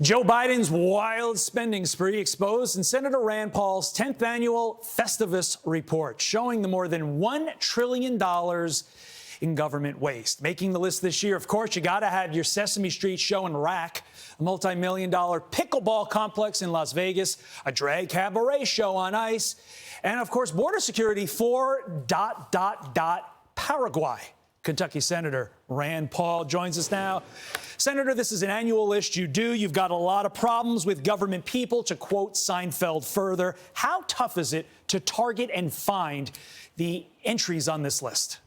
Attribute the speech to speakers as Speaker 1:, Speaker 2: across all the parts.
Speaker 1: Joe Biden's wild spending spree exposed in Senator Rand Paul's 10th annual Festivus report, showing the more than $1 trillion in government waste. Making the list this year, of course, you got to have your Sesame Street show and rack, a multi-million-dollar pickleball complex in Las Vegas, a drag cabaret show on ice, and, of course, border security for ... Paraguay. Kentucky Senator Rand Paul joins us now. Senator, this is an annual list you do. You've got a lot of problems with government people, to quote Seinfeld further. How tough is it to target and find the entries on this list?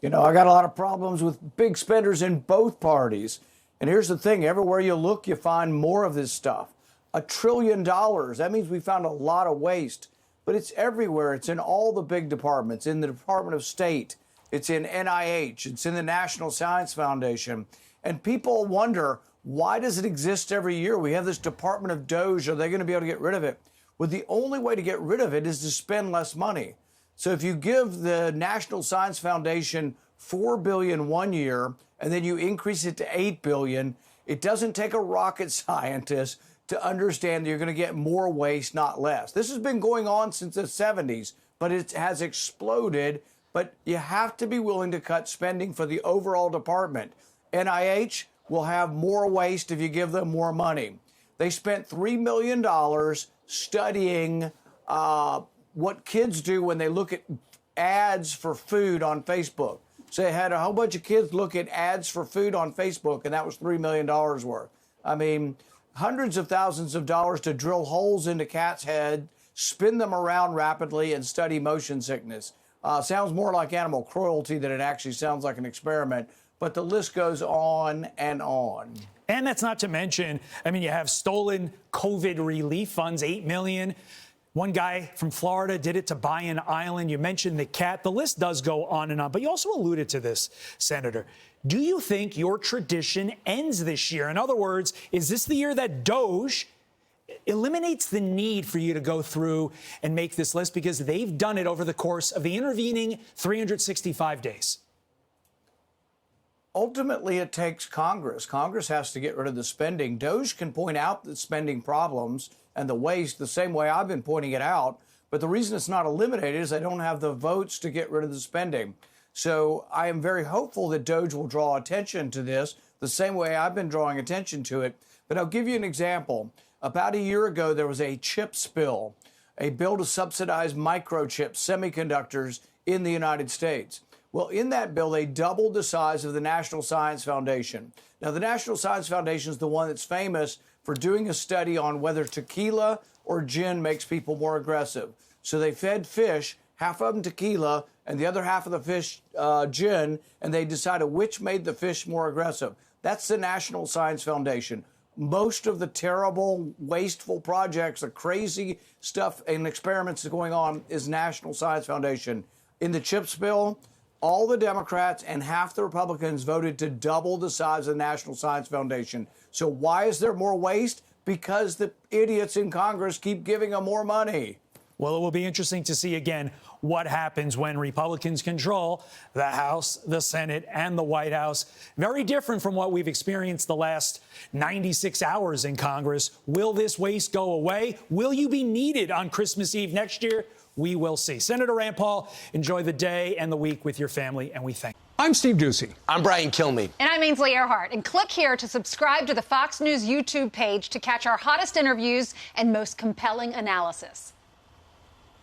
Speaker 2: You know, I got a lot of problems with big spenders in both parties. And here's the thing, everywhere you look, you find more of this stuff. $1 trillion, that means we found a lot of waste. But it's everywhere. It's in all the big departments, in the Department of State. It's in NIH. It's in the National Science Foundation. And people wonder, why does it exist every year? We have this Department of Doge. Are they going to be able to get rid of it? Well, the only way to get rid of it is to spend less money. So if you give the National Science Foundation $4 billion one year, and then you increase it to $8 billion, it doesn't take a rocket scientist to understand that you're going to get more waste, not less. This has been going on since the 70s, but it has exploded. But you have to be willing to cut spending for the overall department. NIH will have more waste if you give them more money. They spent $3 million studying what kids do when they look at ads for food on Facebook. So they had a whole bunch of kids look at ads for food on Facebook, and that was $3 million worth. I mean, hundreds of thousands of dollars to drill holes into cats' head, spin them around rapidly, and study motion sickness. Sounds more like animal cruelty than it actually sounds like an experiment. But the list goes on and on.
Speaker 1: And that's not to mention, I mean, you have stolen COVID relief funds, $8 million. One guy from Florida did it to buy an island. You mentioned the cat. The list does go on and on. But you also alluded to this, Senator. Do you think your tradition ends this year? In other words, is this the year that Doge eliminates the need for you to go through and make this list, because they've done it over the course of the intervening 365 days?
Speaker 2: Ultimately, it takes Congress. Congress has to get rid of the spending. Doge can point out the spending problems and the waste the same way I've been pointing it out. But the reason it's not eliminated is they don't have the votes to get rid of the spending. So I am very hopeful that Doge will draw attention to this the same way I've been drawing attention to it. But I'll give you an example. About a year ago, there was a chip spill, a bill to subsidize microchips, semiconductors in the United States. Well, in that bill, they doubled the size of the National Science Foundation. Now, the National Science Foundation is the one that's famous for doing a study on whether tequila or gin makes people more aggressive. So they fed fish, half of them tequila, and the other half of the fish gin, and they decided which made the fish more aggressive. That's the National Science Foundation. Most of the terrible, wasteful projects, the crazy stuff and experiments that's going on is National Science Foundation. In the CHIPS bill, all the Democrats and half the Republicans voted to double the size of the National Science Foundation. So why is there more waste? Because the idiots in Congress keep giving them more money.
Speaker 1: Well, it will be interesting to see, again, what happens when Republicans control the House, the Senate, and the White House. Very different from what we've experienced the last 96 hours in Congress. Will this waste go away? Will you be needed on Christmas Eve next year? We will see. Senator Rand Paul, enjoy the day and the week with your family, and we thank you.
Speaker 3: I'm Steve Doocy.
Speaker 4: I'm Brian Kilmeade.
Speaker 5: And I'm Ainsley Earhart. And click here to subscribe to the Fox News YouTube page to catch our hottest interviews and most compelling analysis.